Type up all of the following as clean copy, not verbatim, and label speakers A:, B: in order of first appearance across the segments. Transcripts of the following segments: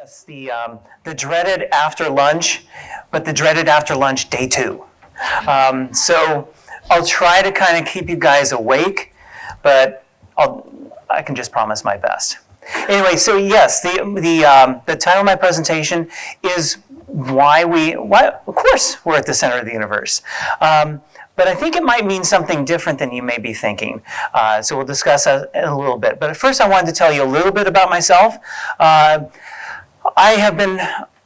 A: Yes, the dreaded after lunch, but the dreaded after lunch day two. So I'll try to kind of keep you guys awake, but I can just promise my best. Anyway, so yes, the title of my presentation is why of course we're at the center of the universe. But I think it might mean something different than you may be thinking. So we'll discuss that in a little bit. But at first I wanted to tell you a little bit about myself. I have been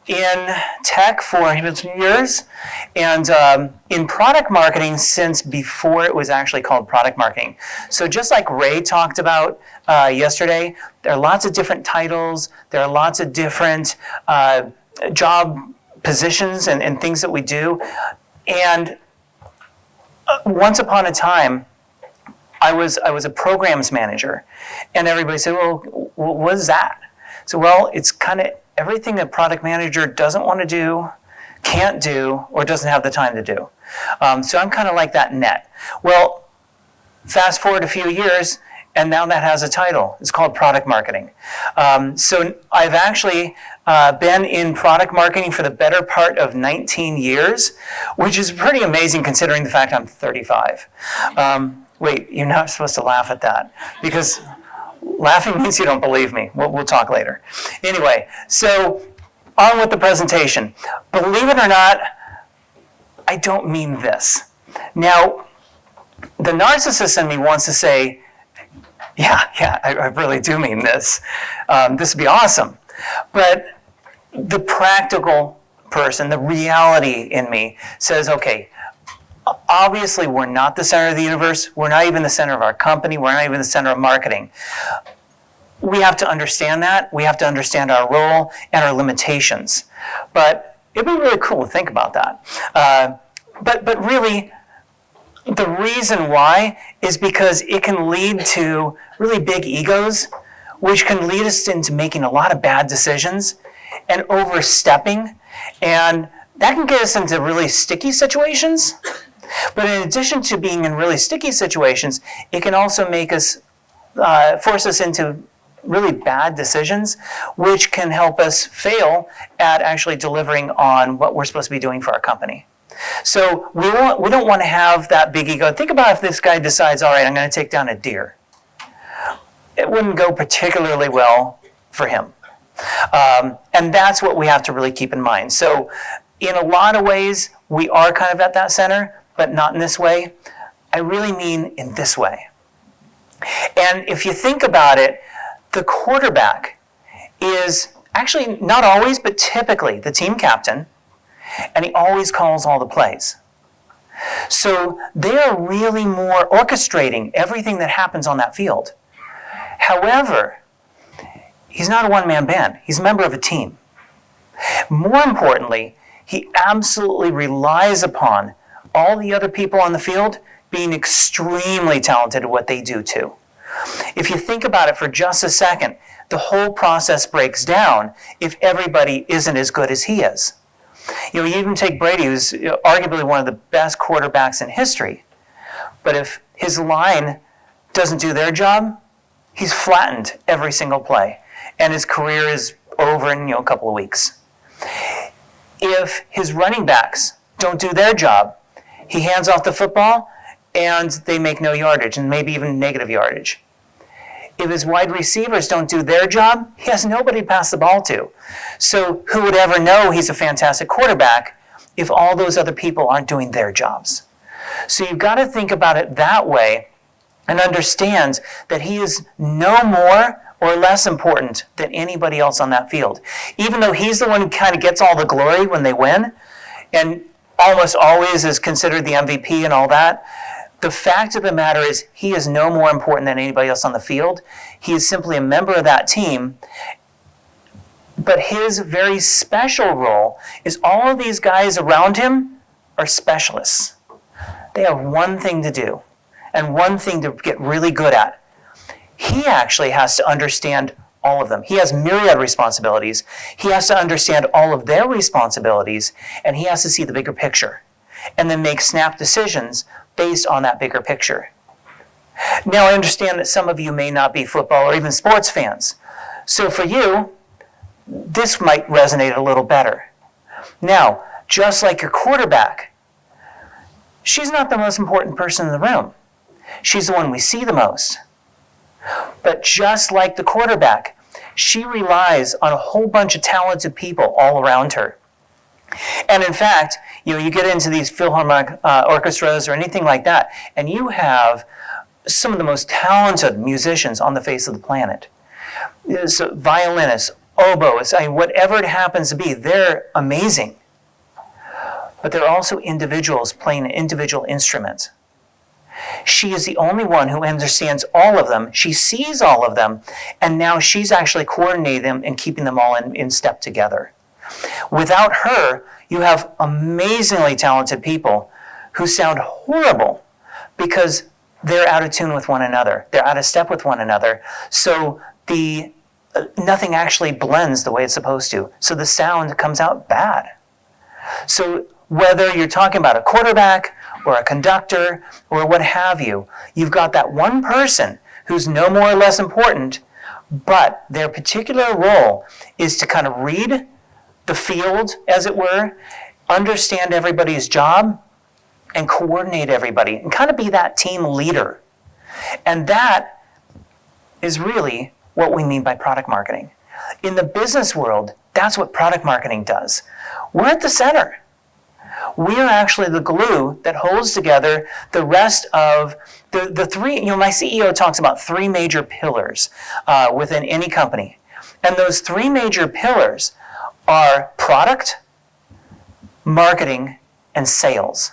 A: in tech for years and in product marketing since before it was actually called product marketing. So just like Ray talked about yesterday, there are lots of different titles, there are lots of different job positions and things that we do. And once upon a time, I was a programs manager, and everybody said, well, what is that? So, well, it's kind of everything a product manager doesn't want to do, can't do, or doesn't have the time to do. So I'm kind of like that net. Well, fast forward a few years, and now that has a title. It's called product marketing. So I've actually been in product marketing for the better part of 19 years, which is pretty amazing considering the fact I'm 35. Wait, you're not supposed to laugh at that, because laughing means you don't believe me. We'll talk later. Anyway, so on with the presentation. Believe it or not, I don't mean this. Now, the narcissist in me wants to say, yeah, I really do mean this. This would be awesome. But the practical person, the reality in me says, okay, obviously we're not the center of the universe. We're not even the center of our company. We're not even the center of marketing. We have to understand that. We have to understand our role and our limitations. But it'd be really cool to think about that. But really, the reason why is because it can lead to really big egos, which can lead us into making a lot of bad decisions and overstepping. And that can get us into really sticky situations. But in addition to being in really sticky situations, it can also make us, force us into really bad decisions, which can help us fail at actually delivering on what we're supposed to be doing for our company. So we don't want to have that big ego. Think about if this guy decides, all right, I'm going to take down a deer. It wouldn't go particularly well for him. And that's what we have to really keep in mind. So in a lot of ways, we are kind of at that center, but not in this way. I really mean in this way. And if you think about it, the quarterback is actually not always, but typically the team captain, and he always calls all the plays. So they are really more orchestrating everything that happens on that field. However, he's not a one-man band. He's a member of a team. More importantly, he absolutely relies upon all the other people on the field being extremely talented at what they do too. If you think about it for just a second, the whole process breaks down if everybody isn't as good as he is. You even take Brady, who's arguably one of the best quarterbacks in history. But if his line doesn't do their job, he's flattened every single play. And his career is over in a couple of weeks. If his running backs don't do their job, he hands off the football and they make no yardage and maybe even negative yardage. If his wide receivers don't do their job, he has nobody to pass the ball to. So who would ever know he's a fantastic quarterback if all those other people aren't doing their jobs? So you've got to think about it that way and understand that he is no more or less important than anybody else on that field. Even though he's the one who kind of gets all the glory when they win, and almost always is considered the MVP and all that, the fact of the matter is he is no more important than anybody else on the field. He is simply a member of that team. But his very special role is all of these guys around him are specialists. They have one thing to do and one thing to get really good at. He actually has to understand all of them. He has myriad responsibilities. He has to understand all of their responsibilities, and he has to see the bigger picture and then make snap decisions based on that bigger picture. Now, I understand that some of you may not be football or even sports fans. So for you, this might resonate a little better. Now, just like your quarterback, she's not the most important person in the room. She's the one we see the most. But just like the quarterback, she relies on a whole bunch of talented people all around her. And in fact, you get into these Philharmonic orchestras or anything like that, and you have some of the most talented musicians on the face of the planet. So violinists, oboists, whatever it happens to be, they're amazing. But they're also individuals playing an individual instrument. She is the only one who understands all of them. She sees all of them, and now she's actually coordinating them and keeping them all in step together. Without her, you have amazingly talented people who sound horrible because they're out of tune with one another. They're out of step with one another. So nothing actually blends the way it's supposed to. So the sound comes out bad. So whether you're talking about a quarterback or a conductor or what have you, you've got that one person who's no more or less important, but their particular role is to kind of read the field, as it were, understand everybody's job, and coordinate everybody, and kind of be that team leader. And that is really what we mean by product marketing. In the business world, that's what product marketing does. We're at the center. We are actually the glue that holds together the rest of the three. My CEO talks about three major pillars within any company. And those three major pillars are product, marketing, and sales.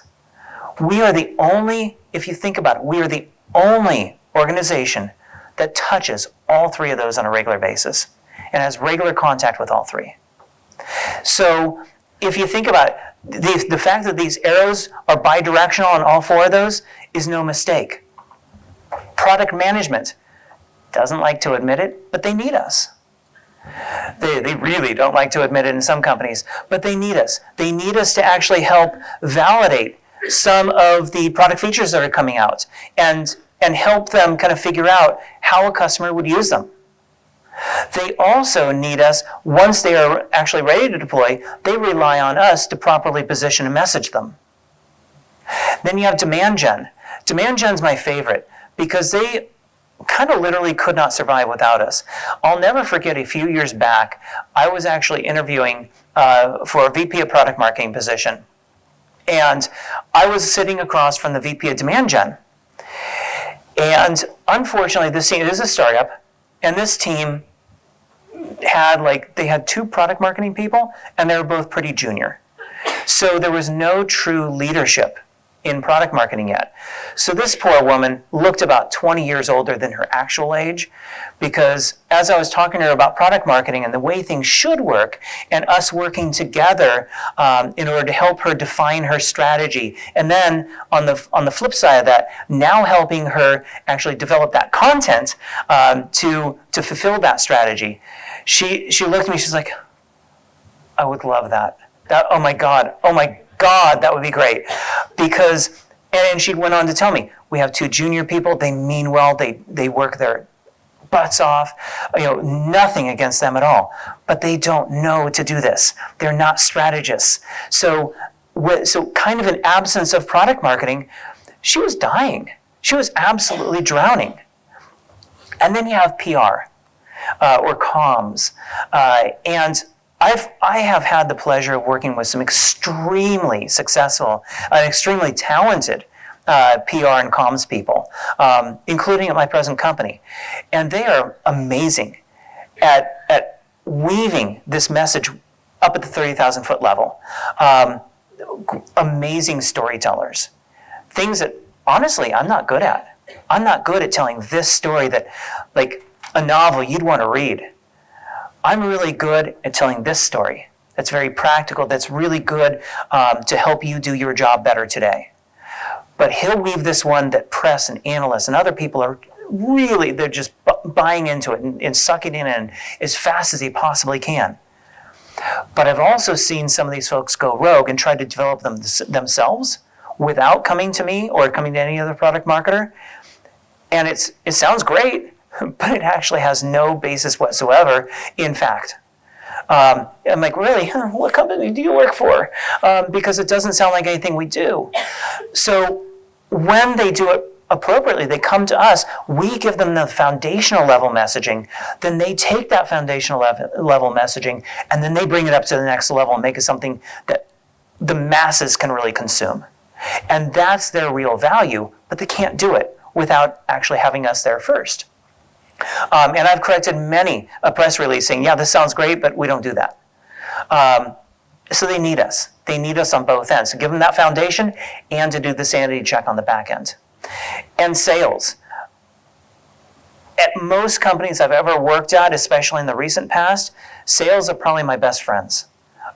A: We are the only, if you think about it, we are the only organization that touches all three of those on a regular basis and has regular contact with all three. So if you think about it, the fact that these arrows are bidirectional on all four of those is no mistake. Product management doesn't like to admit it, but they need us. They really don't like to admit it in some companies, but they need us. They need us to actually help validate some of the product features that are coming out and help them kind of figure out how a customer would use them. They also need us, once they are actually ready to deploy, they rely on us to properly position and message them. Then you have demand gen. Demand gen's my favorite because they kind of literally could not survive without us. I'll never forget a few years back, I was actually interviewing for a VP of product marketing position. And I was sitting across from the VP of demand gen. And unfortunately, this team is a startup, and this team had two product marketing people, and they were both pretty junior. So there was no true leadership in product marketing yet. So this poor woman looked about 20 years older than her actual age, because as I was talking to her about product marketing and the way things should work, and us working together in order to help her define her strategy, and then on the flip side of that, now helping her actually develop that content to fulfill that strategy. She looked at me, she's like, I would love that. Oh my God, that would be great. Because, and she went on to tell me, we have two junior people, they mean well, they work their butts off, nothing against them at all, but they don't know to do this. They're not strategists. So kind of an absence of product marketing, she was dying. She was absolutely drowning. And then you have PR or comms. And I have had the pleasure of working with some extremely successful and extremely talented PR and comms people, including at my present company. And they are amazing at weaving this message up at the 30,000 foot level. Amazing storytellers. Things that, honestly, I'm not good at. I'm not good at telling this story that, like a novel you'd want to read. I'm really good at telling this story that's very practical, that's really good to help you do your job better today. But he'll weave this one that press and analysts and other people are really, they're just buying into it and sucking it in as fast as they possibly can. But I've also seen some of these folks go rogue and try to develop them themselves without coming to me or coming to any other product marketer. And it sounds great, but it actually has no basis whatsoever in fact. I'm like, really? Huh, what company do you work for? Because it doesn't sound like anything we do. So when they do it appropriately, they come to us, we give them the foundational level messaging, then they take that foundational level messaging, and then they bring it up to the next level and make it something that the masses can really consume. And that's their real value, but they can't do it without actually having us there first. And I've corrected many a press release saying, yeah, this sounds great, but we don't do that. So they need us. They need us on both ends. So give them that foundation and to do the sanity check on the back end. And sales. At most companies I've ever worked at, especially in the recent past, sales are probably my best friends.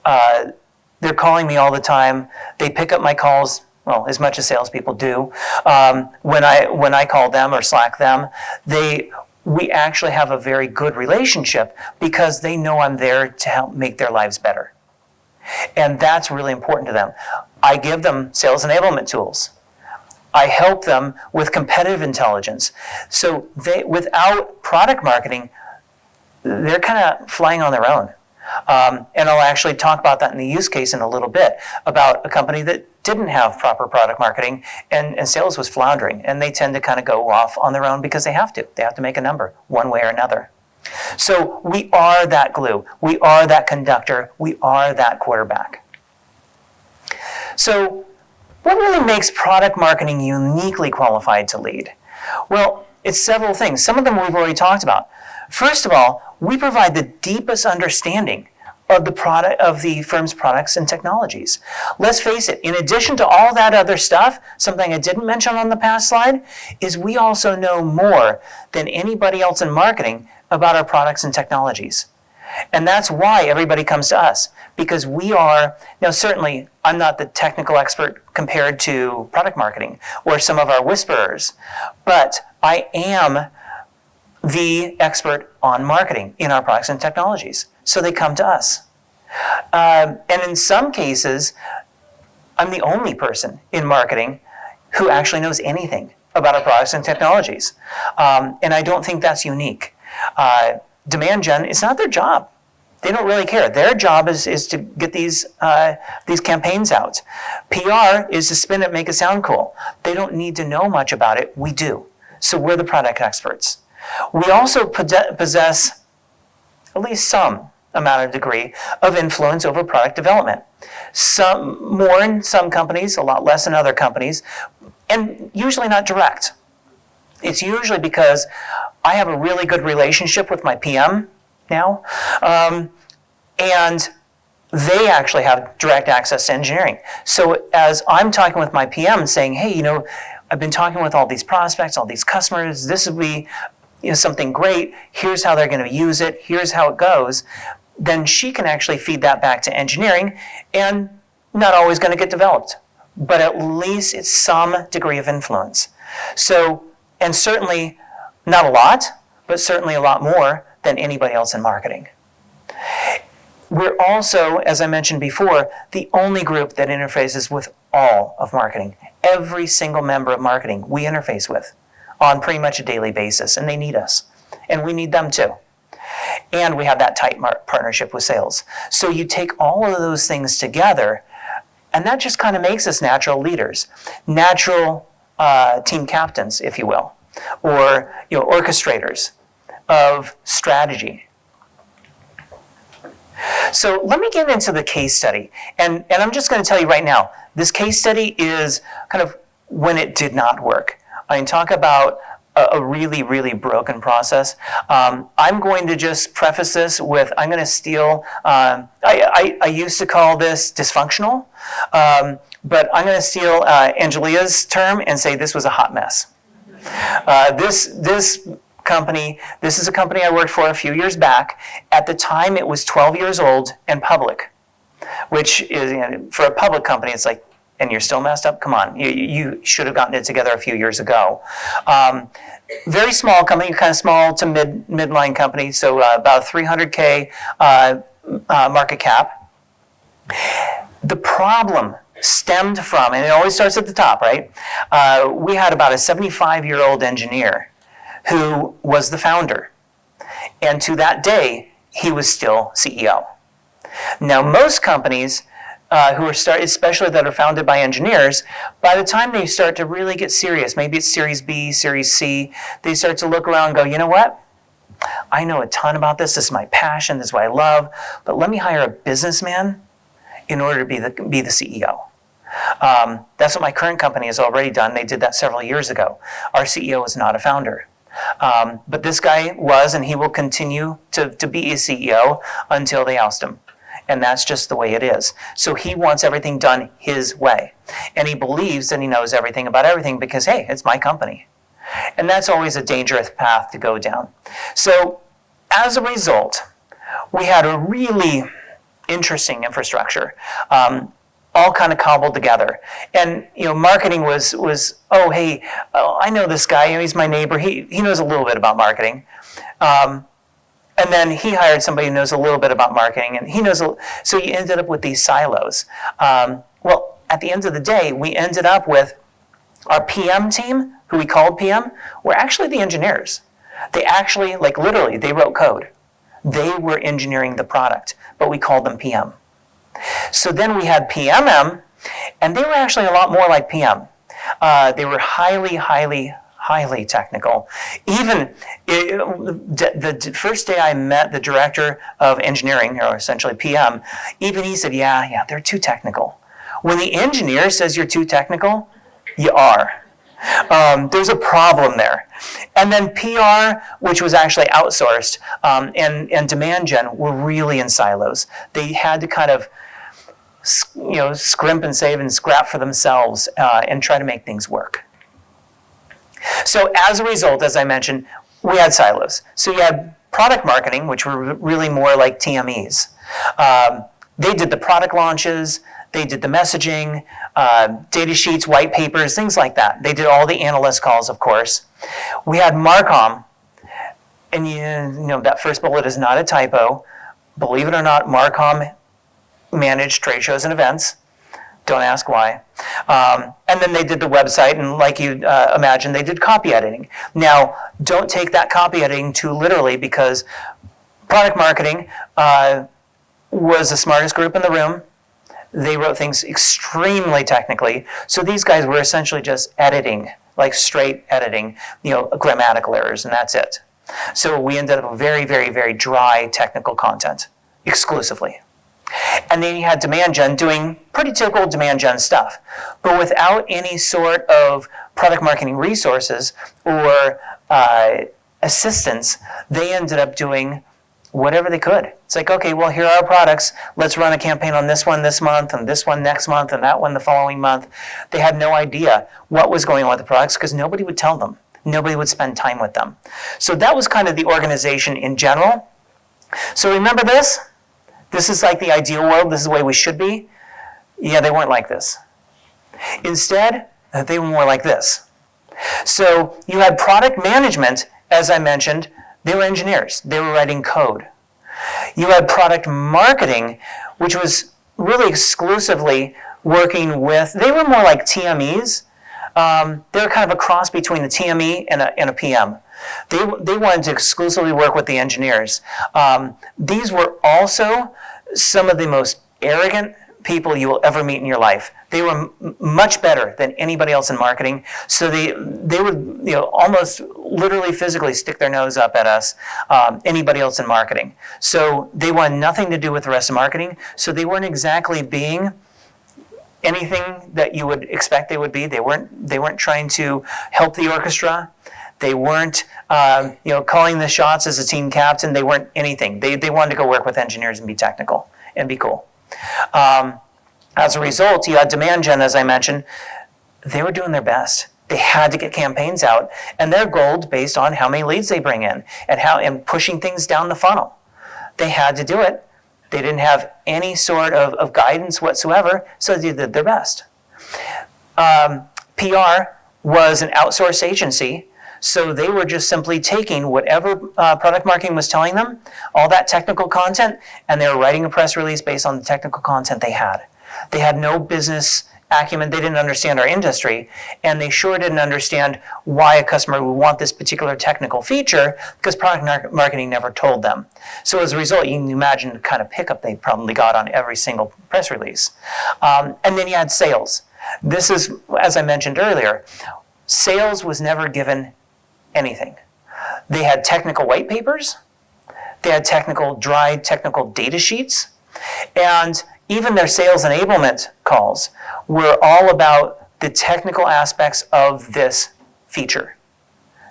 A: They're calling me all the time. They pick up my calls, well, as much as salespeople do. When I call them or Slack them, we actually have a very good relationship because they know I'm there to help make their lives better. And that's really important to them. I give them sales enablement tools. I help them with competitive intelligence. So without product marketing, they're kind of flying on their own. And I'll actually talk about that in the use case in a little bit, about a company that didn't have proper product marketing and sales was floundering. And they tend to kind of go off on their own because they have to. They have to make a number one way or another. So we are that glue. We are that conductor. We are that quarterback. So what really makes product marketing uniquely qualified to lead? Well, it's several things. Some of them we've already talked about. First of all, we provide the deepest understanding of the firm's products and technologies. Let's face it, in addition to all that other stuff, something I didn't mention on the past slide, is we also know more than anybody else in marketing about our products and technologies. And that's why everybody comes to us, because we are, now certainly I'm not the technical expert compared to product marketing or some of our whisperers, but I am the expert on marketing in our products and technologies. So they come to us. And in some cases, I'm the only person in marketing who actually knows anything about our products and technologies. And I don't think that's unique. Demand gen, it's not their job. They don't really care. Their job is to get these campaigns out. PR is to spin it, make it sound cool. They don't need to know much about it. We do. So we're the product experts. We also possess at least some amount of degree of influence over product development. Some more in some companies, a lot less in other companies, and usually not direct. It's usually because I have a really good relationship with my PM now, and they actually have direct access to engineering. So as I'm talking with my PM saying, hey, I've been talking with all these prospects, all these customers, this would be something great, here's how they're going to use it, here's how it goes, then she can actually feed that back to engineering, and not always going to get developed, but at least it's some degree of influence. So, and certainly not a lot, but certainly a lot more than anybody else in marketing. We're also, as I mentioned before, the only group that interfaces with all of marketing. Every single member of marketing we interface with on pretty much a daily basis, and they need us. And we need them too. And we have that tight partnership with sales. So you take all of those things together, and that just kind of makes us natural leaders, natural team captains, if you will, or orchestrators of strategy. So let me get into the case study. And I'm just going to tell you right now, this case study is kind of when it did not work. I can talk about a really, really broken process. I'm going to just preface this with, I'm going to steal, I used to call this dysfunctional, but I'm going to steal Angelia's term and say this was a hot mess. This company, this is a company I worked for a few years back. At the time, it was 12 years old and public, which is, for a public company, it's like, and you're still messed up? Come on, you should have gotten it together a few years ago. Very small company, kind of small to midline company, so about 300K market cap. The problem stemmed from, and it always starts at the top, right? We had about a 75-year-old engineer who was the founder. And to that day, he was still CEO. Now, most companies especially that are founded by engineers, by the time they start to really get serious, maybe it's Series B, Series C, they start to look around and go, you know what? I know a ton about this. This is my passion. This is what I love. But let me hire a businessman in order to be the CEO. That's what my current company has already done. They did that several years ago. Our CEO is not a founder. But this guy was, and he will continue to be a CEO until they oust him. And that's just the way it is. So he wants everything done his way. And he believes that he knows everything about everything because, hey, it's my company. And that's always a dangerous path to go down. So as a result, we had a really interesting infrastructure, all kind of cobbled together. And marketing was oh, hey, I know this guy. He's my neighbor. He knows a little bit about marketing. And then he hired somebody who knows a little bit about marketing, and he knows. So you ended up with these silos. Well, at the end of the day, we ended up with our PM team, who we called PM, were actually the engineers. They actually, literally, they wrote code. They were engineering the product, but we called them PM. So then we had PMM, and they were actually a lot more like PM. They were highly technical. Even the first day I met the director of engineering, or essentially PM, even he said, yeah, they're too technical. When the engineer says you're too technical, you are. There's a problem there. And then PR, which was actually outsourced, and demand gen were really in silos. They had to kind of scrimp and save and scrap for themselves and try to make things work. So as a result, as I mentioned, we had silos. So you had product marketing, which were really more like TMEs. They did the product launches, they did the messaging, data sheets, white papers, things like that. They did all the analyst calls, of course. We had Marcom, and that first bullet is not a typo. Believe it or not, Marcom managed trade shows and events. Don't ask why. And then they did the website, and like you imagine, they did copy editing. Now, don't take that copy editing too literally, because product marketing was the smartest group in the room. They wrote things extremely technically. So these guys were essentially just editing, like straight editing, grammatical errors, and that's it. So we ended up with very, very, very dry technical content exclusively. And then you had demand gen doing pretty typical demand gen stuff, but without any sort of product marketing resources or assistance. They ended up doing whatever they could. It's like, okay, well, here are our products. Let's run a campaign on this one this month, and this one next month, and that one the following month. They had no idea what was going on with the products because nobody would tell them. Nobody would spend time with them. So that was kind of the organization in general. So remember this? This is like the ideal world. This is the way we should be. Yeah, they weren't like this. Instead, they were more like this. So you had product management, as I mentioned. They were engineers. They were writing code. You had product marketing, which was really exclusively working with, they were more like TMEs. They were kind of a cross between a TME and a PM. They wanted to exclusively work with the engineers. These were also some of the most arrogant people you will ever meet in your life. They were much better than anybody else in marketing. So they would almost literally physically stick their nose up at us, anybody else in marketing. So they wanted nothing to do with the rest of marketing. So they weren't exactly being anything that you would expect they would be. They weren't trying to help the orchestra. They weren't calling the shots as a team captain. They weren't anything. They wanted to go work with engineers and be technical and be cool. As a result, you had demand gen, as I mentioned. They were doing their best. They had to get campaigns out, and their goal based on how many leads they bring in and pushing things down the funnel. They had to do it. They didn't have any sort of guidance whatsoever, so they did their best. PR was an outsourced agency, so they were just simply taking whatever product marketing was telling them, all that technical content, and they were writing a press release based on the technical content they had. They had no business acumen, they didn't understand our industry, and they sure didn't understand why a customer would want this particular technical feature, because product marketing never told them. So as a result, you can imagine the kind of pickup they probably got on every single press release. And then you had sales. This is, as I mentioned earlier, sales was never given anything. They had technical white papers, they had dry technical data sheets, and even their sales enablement calls were all about the technical aspects of this feature.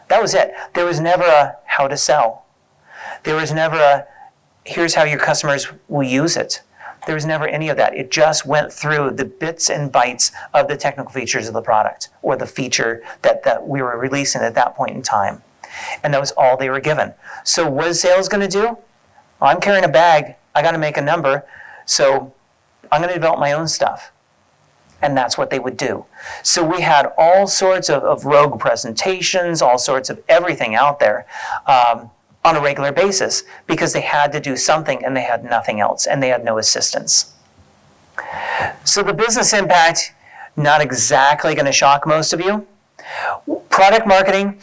A: That was it. There was never a how to sell. There was never a here's how your customers will use it. There was never any of that. It just went through the bits and bytes of the technical features of the product or the feature that we were releasing at that point in time. And that was all they were given. So what is sales going to do? Well, I'm carrying a bag. I got to make a number. So I'm going to develop my own stuff. And that's what they would do. So we had all sorts of rogue presentations, all sorts of everything out there on a regular basis because they had to do something and they had nothing else and they had no assistance. So the business impact, not exactly going to shock most of you. Product marketing,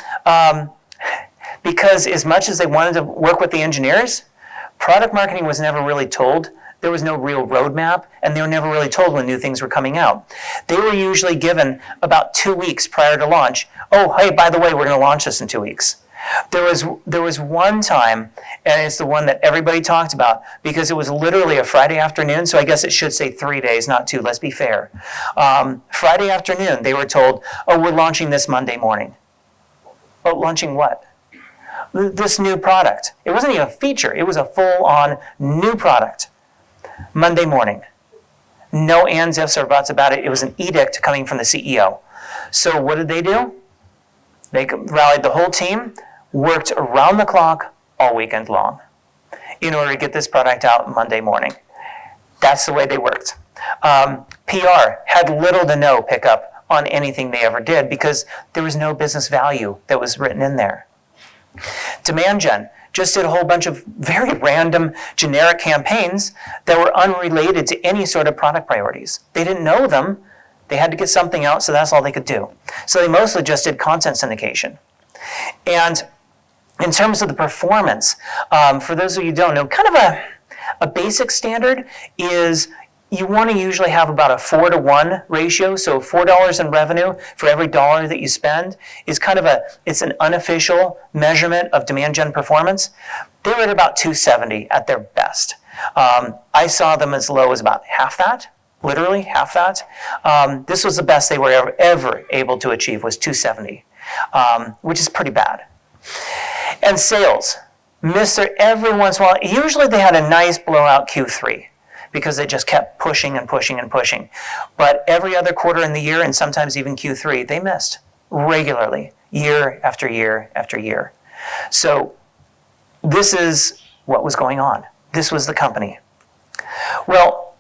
A: because as much as they wanted to work with the engineers, product marketing was never really told. There was no real roadmap, and they were never really told when new things were coming out. They were usually given about 2 weeks prior to launch. Oh, hey, by the way, we're going to launch this in 2 weeks. There was one time, and it's the one that everybody talked about, because it was literally a Friday afternoon, so I guess it should say 3 days, not 2, let's be fair. Friday afternoon, they were told, oh, we're launching this Monday morning. Oh, launching what? This new product. It wasn't even a feature, it was a full-on new product. Monday morning. No ands, ifs, or buts about it. It was an edict coming from the CEO. So what did they do? They rallied the whole team, worked around the clock all weekend long in order to get this product out Monday morning. That's the way they worked. PR had little to no pickup on anything they ever did because there was no business value that was written in there. Demand gen just did a whole bunch of very random generic campaigns that were unrelated to any sort of product priorities. They didn't know them. They had to get something out, so that's all they could do. So they mostly just did content syndication. And in terms of the performance, for those of you who don't know, kind of a basic standard is you want to usually have about a 4-to-1 ratio. So $4 in revenue for every dollar that you spend is kind of it's an unofficial measurement of demand gen performance. They were at about 270 at their best. I saw them as low as about half that, literally half that. This was the best they were ever able to achieve was 270, which is pretty bad. And sales, missed there every once in a while. Usually they had a nice blowout Q3. Because they just kept pushing and pushing and pushing. But every other quarter in the year, and sometimes even Q3, they missed regularly, year after year after year. So this is what was going on. This was the company. Well,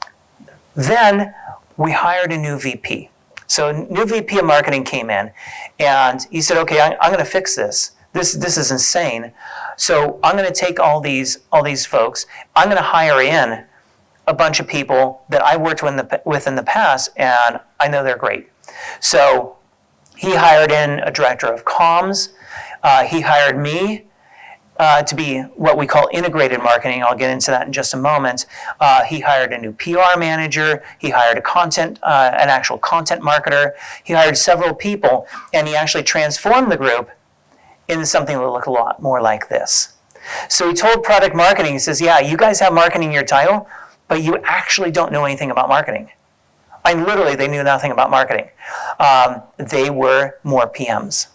A: then we hired a new VP. So a new VP of marketing came in, and he said, okay, I'm going to fix this. This is insane. So I'm going to take all these folks. I'm going to hire in a bunch of people that I worked with in the past, and I know they're great. So he hired in a director of comms. He hired me to be what we call integrated marketing. I'll get into that in just a moment. He hired a new PR manager. He hired an actual content marketer. He hired several people, and he actually transformed the group into something that would look a lot more like this. So he told product marketing, he says, yeah, you guys have marketing in your title, but you actually don't know anything about marketing. Literally, they knew nothing about marketing. They were more PMs.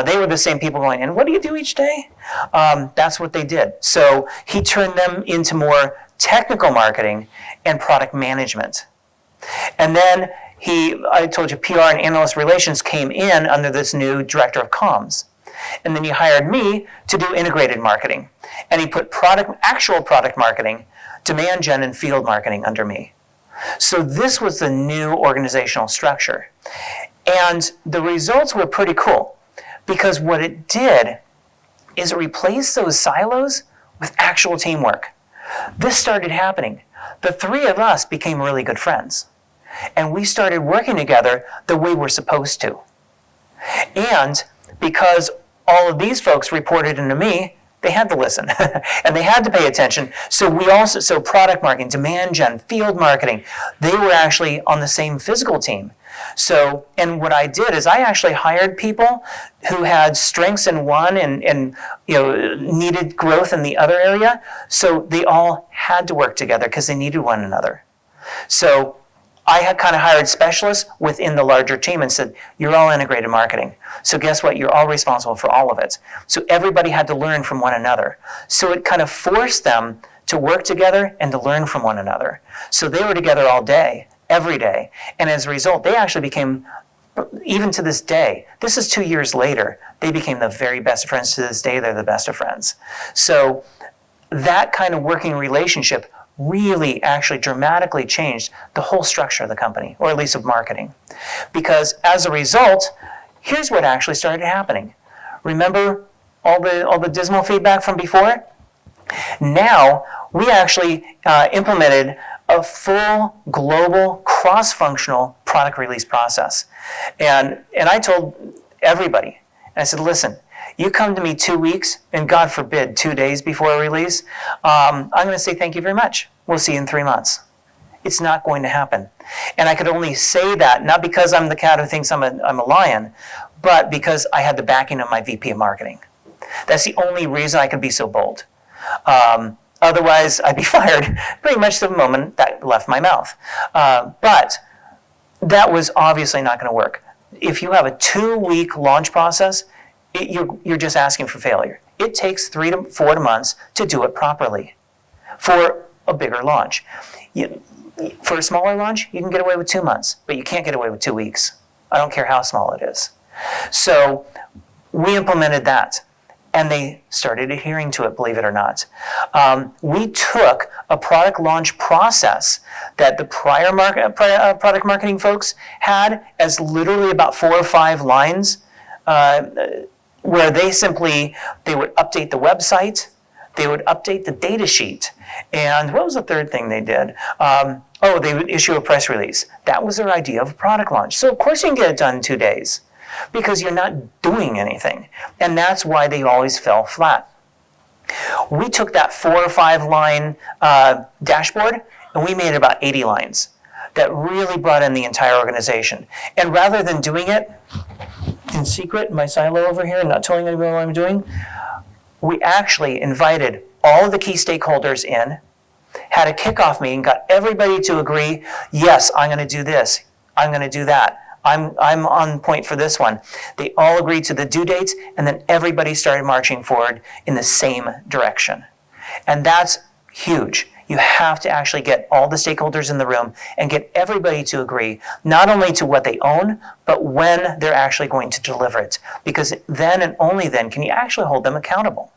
A: They were the same people going, and what do you do each day? That's what they did. So he turned them into more technical marketing and product management. And then I told you, PR and analyst relations came in under this new director of comms. And then he hired me to do integrated marketing. And he put actual product marketing, demand gen, and field marketing under me. So this was the new organizational structure. And the results were pretty cool because what it did is it replaced those silos with actual teamwork. This started happening. The three of us became really good friends. And we started working together the way we're supposed to. And because all of these folks reported into me, they had to listen and they had to pay attention. So product marketing, demand gen, field marketing, they were actually on the same physical team. So, and what I did is I actually hired people who had strengths in one and needed growth in the other area. So they all had to work together because they needed one another. So I had kind of hired specialists within the larger team and said, you're all integrated marketing. So guess what? You're all responsible for all of it. So everybody had to learn from one another. So it kind of forced them to work together and to learn from one another. So they were together all day, every day. And as a result, they actually became, even to this day, this is 2 years later, they became the very best of friends. To this day, they're the best of friends. So that kind of working relationship really actually dramatically changed the whole structure of the company, or at least of marketing. Because as a result, here's what actually started happening. Remember all the dismal feedback from before? Now, we actually implemented a full global cross-functional product release process. And I told everybody, and I said, listen, you come to me 2 weeks, and God forbid, 2 days before a release, I'm going to say thank you very much. We'll see you in 3 months. It's not going to happen. And I could only say that, not because I'm the cat who thinks I'm a lion, but because I had the backing of my VP of marketing. That's the only reason I could be so bold. Otherwise, I'd be fired pretty much the moment that left my mouth. But that was obviously not going to work. If you have a 2-week launch process, you're just asking for failure. It takes 3 to 4 months to do it properly for a bigger launch. For a smaller launch, you can get away with 2 months, but you can't get away with 2 weeks. I don't care how small it is. So we implemented that, and they started adhering to it, believe it or not. We took a product launch process that the prior product marketing folks had as literally about 4 or 5 lines, where they would update the website, they would update the data sheet, and what was the third thing they did? They would issue a press release. That was their idea of a product launch. So of course you can get it done in 2 days, because you're not doing anything, and that's why they always fell flat. We took that 4 or 5 line dashboard, and we made it about 80 lines. That really brought in the entire organization. And rather than doing it in secret in my silo over here and not telling anyone what I'm doing, we actually invited all of the key stakeholders in, had a kickoff meeting, got everybody to agree, yes, I'm going to do this, I'm going to do that, I'm on point for this one. They all agreed to the due dates, and then everybody started marching forward in the same direction. And that's huge. You have to actually get all the stakeholders in the room and get everybody to agree, not only to what they own, but when they're actually going to deliver it. Because then and only then can you actually hold them accountable.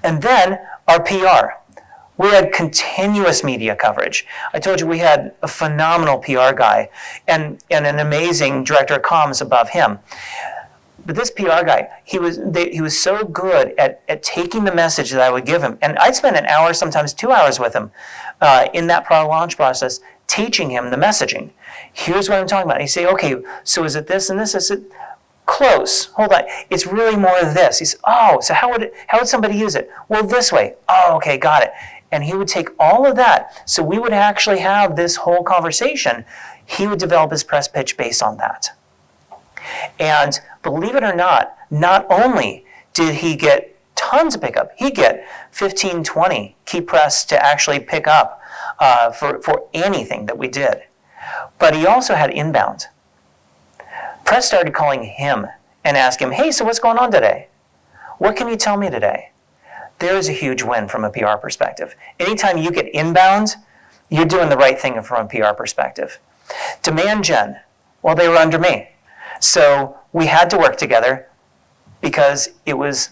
A: And then our PR. We had continuous media coverage. I told you we had a phenomenal PR guy and an amazing director of comms above him. But this PR guy, he was so good at taking the message that I would give him. And I'd spend an hour, sometimes 2 hours with him in that product launch process, teaching him the messaging. Here's what I'm talking about. And he'd say, okay, so is it this and this? I said, close, hold on. It's really more of this. He said, oh, so how would somebody use it? Well, this way. Oh, okay, got it. And he would take all of that. So we would actually have this whole conversation. He would develop his press pitch based on that. And believe it or not only did he get tons of pickup, he'd get 15, 20 key press to actually pick up for anything that we did. But he also had inbound. Press started calling him and asking him, hey, so what's going on today? What can you tell me today? There's a huge win from a PR perspective. Anytime you get inbound, you're doing the right thing from a PR perspective. Demand gen, well, they were under me. So we had to work together because it's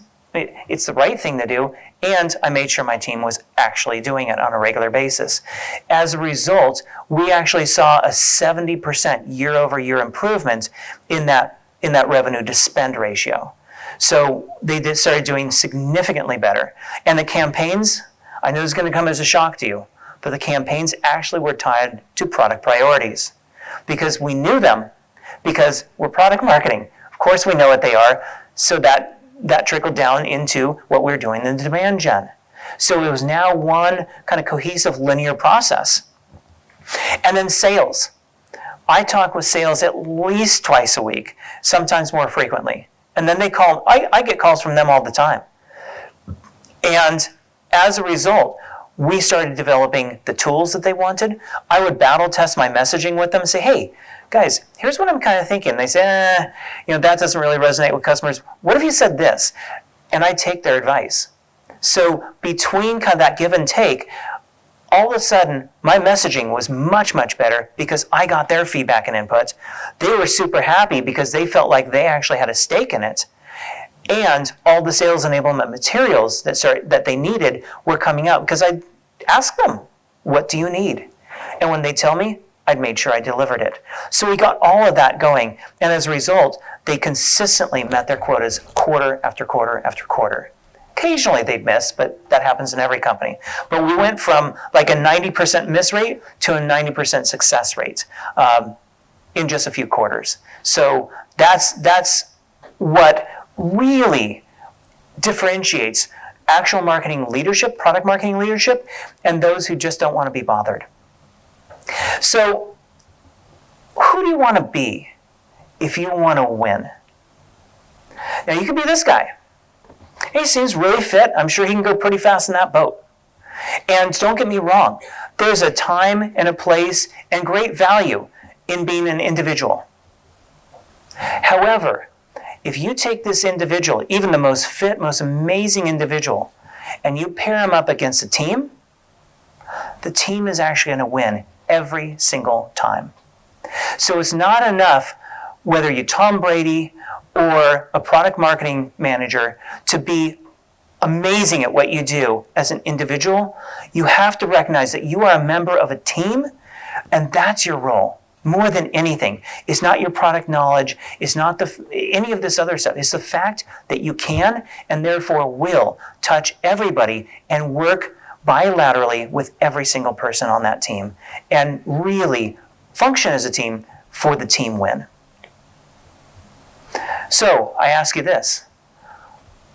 A: the right thing to do, and I made sure my team was actually doing it on a regular basis. As a result, we actually saw a 70% year-over-year improvement in that revenue to spend ratio. So they started doing significantly better. And the campaigns, I know it's going to come as a shock to you, but the campaigns actually were tied to product priorities because we knew them, because we're product marketing. Of course we know what they are, so that trickled down into what we're doing in the demand gen. So it was now one kind of cohesive linear process. And then sales. I talk with sales at least twice a week, sometimes more frequently. And then they call, I get calls from them all the time. And as a result, we started developing the tools that they wanted. I would battle test my messaging with them and say, hey, guys, here's what I'm kind of thinking. They say, that doesn't really resonate with customers. What if you said this? And I take their advice. So between kind of that give and take, all of a sudden, my messaging was much, much better because I got their feedback and input. They were super happy because they felt like they actually had a stake in it. And all the sales enablement materials that they needed were coming out because I asked them, what do you need? And when they tell me, I'd made sure I delivered it. So we got all of that going. And as a result, they consistently met their quotas quarter after quarter after quarter. Occasionally they'd miss, but that happens in every company. But we went from like a 90% miss rate to a 90% success rate in just a few quarters. So that's what really differentiates actual marketing leadership, product marketing leadership, and those who just don't want to be bothered. So who do you want to be if you want to win? Now you could be this guy. He seems really fit. I'm sure he can go pretty fast in that boat. And don't get me wrong, there's a time and a place and great value in being an individual. However, if you take this individual, even the most fit, most amazing individual, and you pair him up against a team, the team is actually going to win every single time. So it's not enough whether you're Tom Brady or a product marketing manager to be amazing at what you do as an individual. You have to recognize that you are a member of a team, and that's your role. More than anything, it's not your product knowledge, it's not any of this other stuff. It's the fact that you can and therefore will touch everybody and work bilaterally with every single person on that team and really function as a team for the team win. So I ask you this,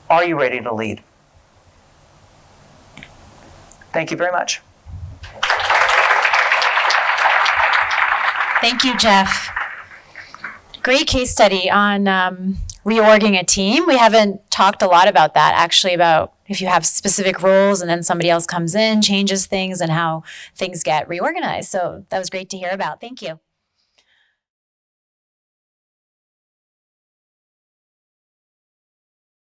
A: are you ready to lead? Thank you very much.
B: Thank you, Jeff. Great case study on reorging a team. We haven't talked a lot about that, actually, about if you have specific roles and then somebody else comes in, changes things, and how things get reorganized. So that was great to hear about. Thank you.